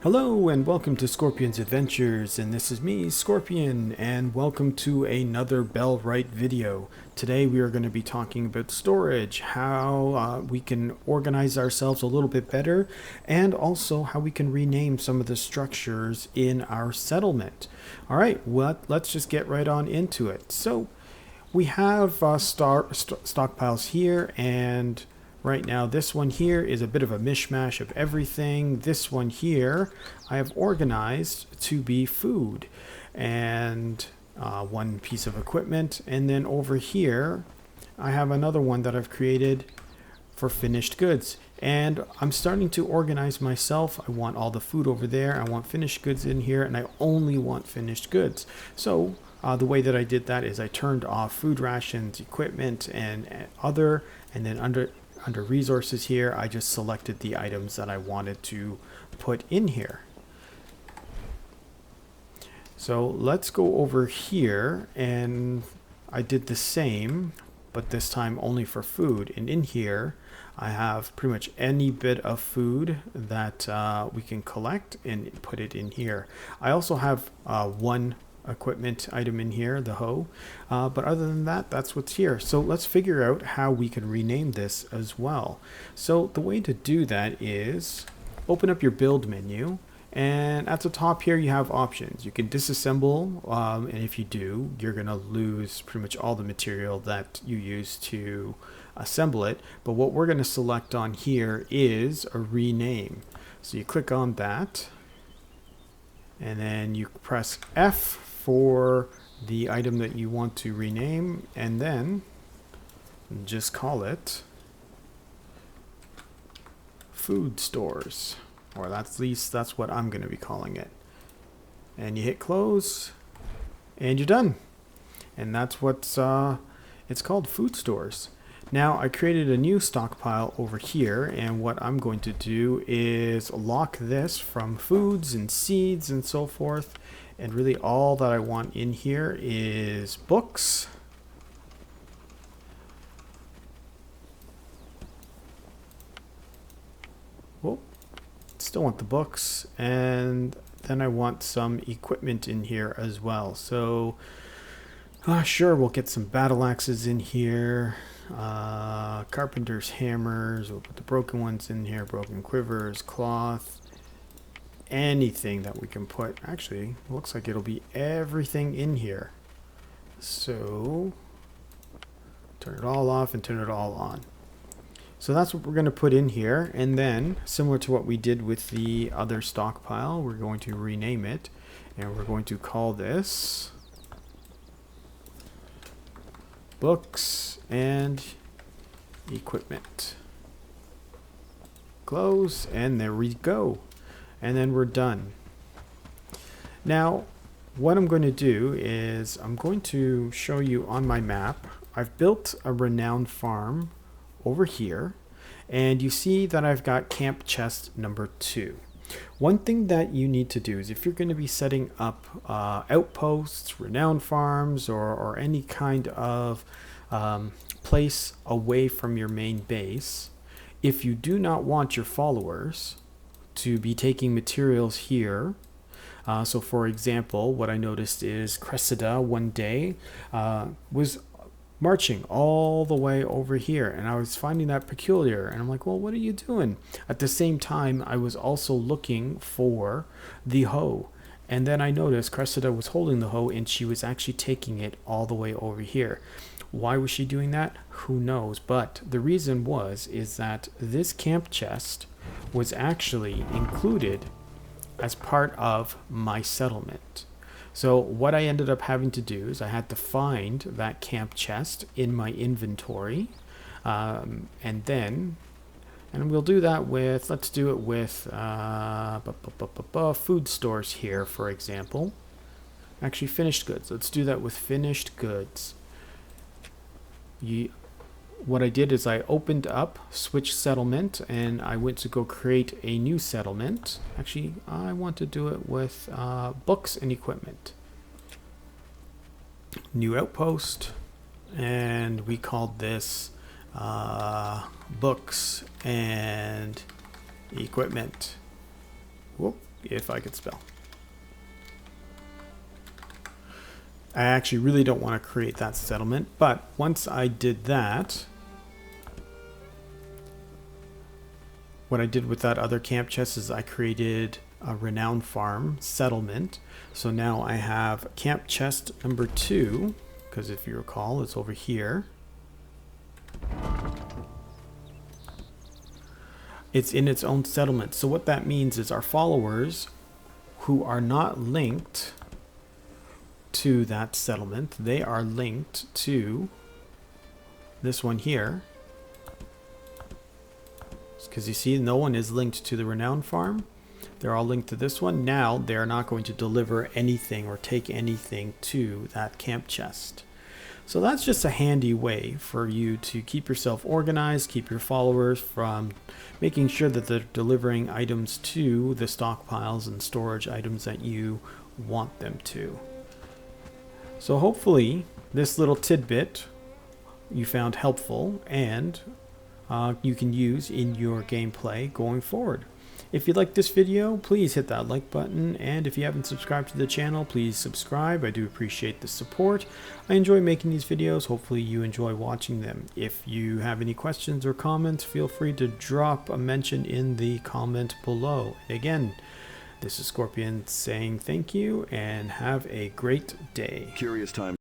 Hello and welcome to Scorpion's Adventures, and this is me, Scorpion, and welcome to another Bellwright video. Today we are going to be talking about storage, how we can organize ourselves a little bit better, and also how we can rename some of the structures in our settlement. Alright, well, let's just get right on into it. So, we have stockpiles here, and right now this one here is a bit of a mishmash of everything. This one here I have organized to be food and one piece of equipment, and then over here I have another one that I've created for finished goods, and I'm starting to organize myself. I want all the food over there, I want finished goods in here, and I only want finished goods. So the way that I did that is I turned off food rations, equipment, and other, and then under resources here, I just selected the items that I wanted to put in here. So let's go over here, and I did the same, but this time only for food. And in here, I have pretty much any bit of food that we can collect and put it in here. I also have one equipment item in here, the hoe, but other than that, that's what's here. So let's figure out how we can rename this as well. So the way to do that is open up your build menu, and at the top here you have options. You can disassemble, and if you do, you're gonna lose pretty much all the material that you use to assemble it. But what we're gonna select on here is a rename. So you click on that, and then you press F for the item that you want to rename, and then just call it food stores, or at least that's what I'm going to be calling it. And you hit close, and you're done. And that's what's it's called, food stores. Now I created a new stockpile over here, and what I'm going to do is lock this from foods and seeds and so forth. And really all that I want in here is books, whoa, still want the books, and then I want some equipment in here as well. So sure, we'll get some battle axes in here, carpenter's hammers, we'll put the broken ones in here, broken quivers, cloth, anything that we can put. Actually, looks like it'll be everything in here. So turn it all off and turn it all on. So that's what we're going to put in here, and then similar to what we did with the other stockpile, we're going to rename it, and we're going to call this books and equipment. Close, and there we go. And then we're done. Now, what I'm going to do is I'm going to show you on my map. I've built a renowned farm over here, and you see that I've got camp chest number 2. One thing that you need to do is if you're going to be setting up outposts, renowned farms, or any kind of place away from your main base, if you do not want your followers to be taking materials here. So for example, what I noticed is Cressida one day was marching all the way over here, and I was finding that peculiar, and I'm like, well, what are you doing? At the same time, I was also looking for the hoe, and then I noticed Cressida was holding the hoe, and she was actually taking it all the way over here. Why was she doing that? Who knows? But the reason is that this camp chest was actually included as part of my settlement. So what I ended up having to do is I had to find that camp chest in my inventory, and we'll do that with, let's do it with food stores here, for example. Actually, finished goods. Let's do that with finished goods. What I did is I opened up switch settlement, and I went to go create a new settlement. Actually, I want to do it with books and equipment. New outpost, and we called this books and equipment. Whoop, if I could spell. I actually really don't want to create that settlement, but once I did that, what I did with that other camp chest is I created a renowned farm settlement. So now I have camp chest number 2, because if you recall, it's over here. It's in its own settlement. So what that means is our followers who are not linked to that settlement, they are linked to this one here. Because you see, no one is linked to the renowned farm. They're all linked to this one. Now they're not going to deliver anything or take anything to that camp chest. So that's just a handy way for you to keep yourself organized, keep your followers from making sure that they're delivering items to the stockpiles and storage items that you want them to. So hopefully this little tidbit you found helpful and you can use in your gameplay going forward. If you like this video, please hit that like button, and if you haven't subscribed to the channel, please subscribe. I do appreciate the support. I enjoy making these videos. Hopefully you enjoy watching them. If you have any questions or comments, feel free to drop a mention in the comment below. Again, this is Scorpion saying thank you and have a great day. Curious time.